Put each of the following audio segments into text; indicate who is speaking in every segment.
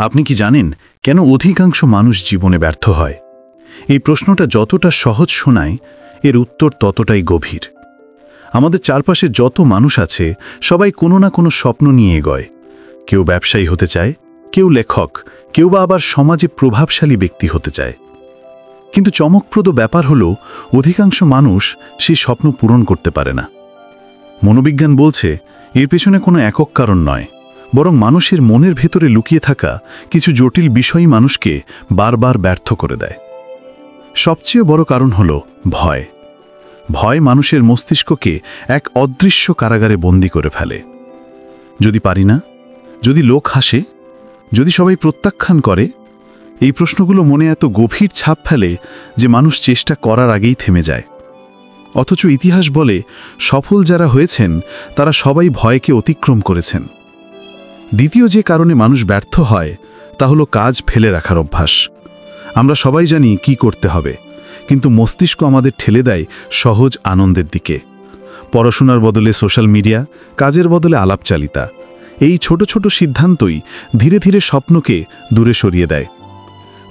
Speaker 1: আপনি কি জানেন কেন অধিকাংশ মানুষ জীবনে ব্যর্থ হয়? এই প্রশ্নটা যতটা সহজ শোনায়, এর উত্তর ততটাই গভীর। আমাদের চারপাশে যত মানুষ আছে, সবাই কোনো না কোনো স্বপ্ন নিয়ে এগোয়। কেউ ব্যবসায়ী হতে চায়, কেউ লেখক, কেউ বা আবার সমাজে প্রভাবশালী ব্যক্তি হতে চায়। কিন্তু চমকপ্রদ ব্যাপার হলো, অধিকাংশ মানুষ সেই স্বপ্ন পূরণ করতে পারে না। মনোবিজ্ঞান বলছে, এর পেছনে কোনো একক কারণ নয়, বরং মানুষের মনের ভেতরে লুকিয়ে থাকা কিছু জটিল বিষয়ই মানুষকে বারবার ব্যর্থ করে দেয়। সবচেয়ে বড় কারণ হল ভয়। ভয় মানুষের মস্তিষ্ককে এক অদৃশ্য কারাগারে বন্দী করে ফেলে। যদি পারি না, যদি লোক হাসে, যদি সবাই প্রত্যাখ্যান করে, এই প্রশ্নগুলো মনে এত গভীর ছাপ ফেলে যে মানুষ চেষ্টা করার আগেই থেমে যায়। অথচ ইতিহাস বলে, সফল যারা হয়েছেন তারা সবাই ভয়কে অতিক্রম করেছেন। দ্বিতীয় যে কারণে মানুষ ব্যর্থ হয় তা হলো কাজ ফেলে রাখার অভ্যাস। আমরা সবাই জানি কি করতে হবে, কিন্তু মস্তিষ্ক আমাদের ঠেলে দেয় সহজ আনন্দের দিকে। পড়াশোনার বদলে সোশ্যাল মিডিয়া, কাজের বদলে আলাপচালিতা, এই ছোট ছোট সিদ্ধান্তই ধীরে ধীরে স্বপ্নকে দূরে সরিয়ে দেয়।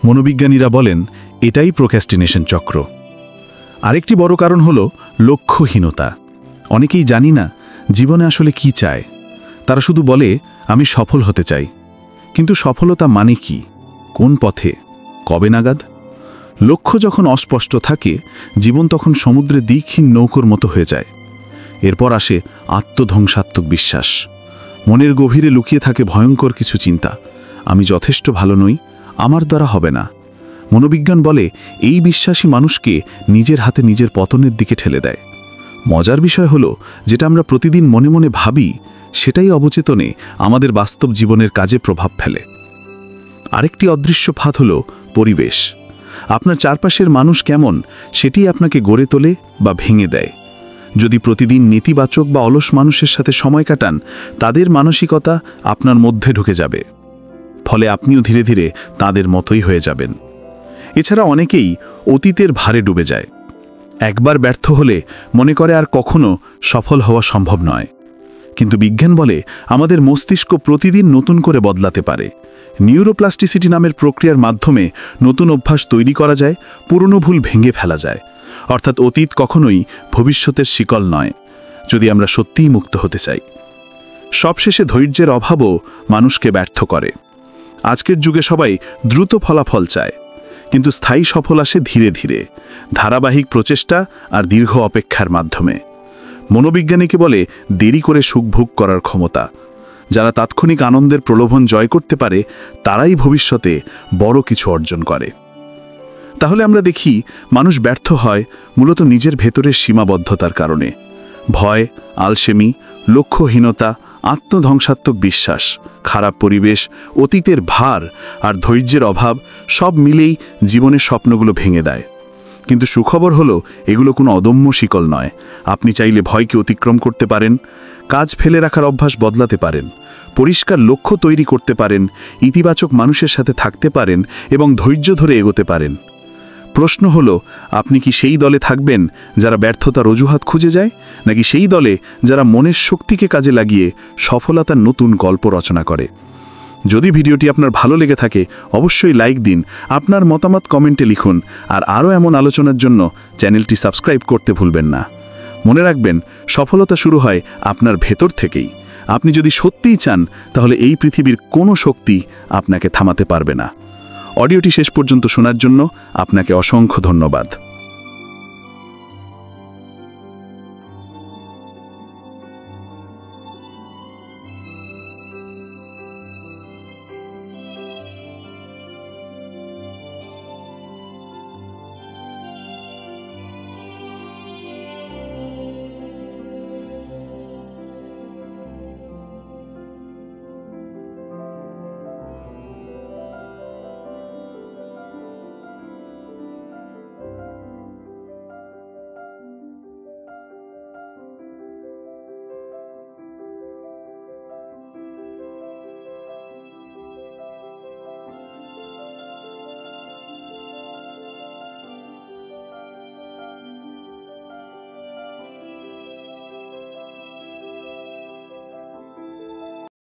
Speaker 1: মনোবিজ্ঞানীরা বলেন, এটাই প্রোক্রাস্টিনেশন চক্র। আরেকটি বড় কারণ হল লক্ষ্যহীনতা। অনেকেই জানি না জীবনে আসলে কি চায়। তারা শুধু বলে, আমি সফল হতে চাই। কিন্তু সফলতা মানে কি? কোন পথে? কবে নাগাদ? লক্ষ্য যখন অস্পষ্ট থাকে, জীবন তখন সমুদ্রে দিকহীন নৌকোর মতো হয়ে যায়। এরপর আসে আত্মধ্বংসাত্মক বিশ্বাস। মনের গভীরে লুকিয়ে থাকে ভয়ঙ্কর কিছু চিন্তা। আমি যথেষ্ট ভালো নই, আমার দ্বারা হবে না। মনোবিজ্ঞান বলে, এই বিশ্বাসী মানুষকে নিজের হাতে নিজের পতনের দিকে ঠেলে দেয়। মজার বিষয় হলো, যেটা আমরা প্রতিদিন মনে মনে ভাবি, সেটাই অবচেতনে আমাদের বাস্তব জীবনের কাজে প্রভাব ফেলে। আরেকটি অদৃশ্য ফাঁদ হল পরিবেশ। আপনার চারপাশের মানুষ কেমন, সেটি আপনাকে গড়ে তোলে বা ভেঙে দেয়। যদি প্রতিদিন নেতিবাচক বা অলস মানুষের সাথে সময় কাটান, তাদের মানসিকতা আপনার মধ্যে ঢুকে যাবে। ফলে আপনিও ধীরে ধীরে তাদের মতোই হয়ে যাবেন। এছাড়া অনেকেই অতীতের ভারে ডুবে যায়। একবার ব্যর্থ হলে মনে করে আর কখনো সফল হওয়া সম্ভব নয়। কিন্তু বিজ্ঞান বলে, আমাদের মস্তিষ্ক প্রতিদিন নতুন করে বদলাতে পারে। নিউরোপ্লাস্টিসিটি নামের প্রক্রিয়ার মাধ্যমে নতুন অভ্যাস তৈরি করা যায়, পুরনো ভুল ভেঙে ফেলা যায়। অর্থাৎ অতীত কখনোই ভবিষ্যতের শিকল নয়, যদি আমরা সত্যিই মুক্ত হতে চাই। সবশেষে ধৈর্যের অভাবও মানুষকে ব্যর্থ করে। আজকের যুগে সবাই দ্রুত ফলাফল চায়, কিন্তু স্থায়ী সফল আসে ধীরে ধীরে, ধারাবাহিক প্রচেষ্টা আর দীর্ঘ অপেক্ষার মাধ্যমে। মনোবিজ্ঞানীকে বলে, দেরি করে সুখ ভোগ করার ক্ষমতা। যারা তাৎক্ষণিক আনন্দের প্রলোভন জয় করতে পারে, তারাই ভবিষ্যতে বড় কিছু অর্জন করে। তাহলে আমরা দেখি, মানুষ ব্যর্থ হয় মূলত নিজের ভেতরের সীমাবদ্ধতার কারণে। ভয়, আলসেমি, লক্ষ্যহীনতা, আত্মধ্বংসাত্মক বিশ্বাস, খারাপ পরিবেশ, অতীতের ভার আর ধৈর্যের অভাব সব মিলেই জীবনের স্বপ্নগুলো ভেঙে দেয়। কিন্তু সুখবর হলো, এগুলো কোনো অদম্য শিকল নয়। আপনি চাইলে ভয়কে অতিক্রম করতে পারেন, কাজ ফেলে রাখার অভ্যাস বদলাতে পারেন, পরিষ্কার লক্ষ্য তৈরি করতে পারেন, ইতিবাচক মানুষের সাথে থাকতে পারেন এবং ধৈর্য ধরে এগোতে পারেন। প্রশ্ন হলো, আপনি কি সেই দলে থাকবেন যারা ব্যর্থতার অজুহাত খুঁজে যায়, নাকি সেই দলে যারা মনের শক্তিকে কাজে লাগিয়ে সফলতার নতুন গল্প রচনা করে? যদি ভিডিওটি আপনার ভালো লেগে থাকে, অবশ্যই লাইক দিন, আপনার মতামত কমেন্টে লিখুন, আর আরও এমন আলোচনার জন্য চ্যানেলটি সাবস্ক্রাইব করতে ভুলবেন না। মনে রাখবেন, সফলতা শুরু হয় আপনার ভেতর থেকেই। আপনি যদি সত্যিই চান, তাহলে এই পৃথিবীর কোনো শক্তি আপনাকে থামাতে পারবে না। অডিওটি শেষ পর্যন্ত শোনার জন্য আপনাকে অসংখ্য ধন্যবাদ।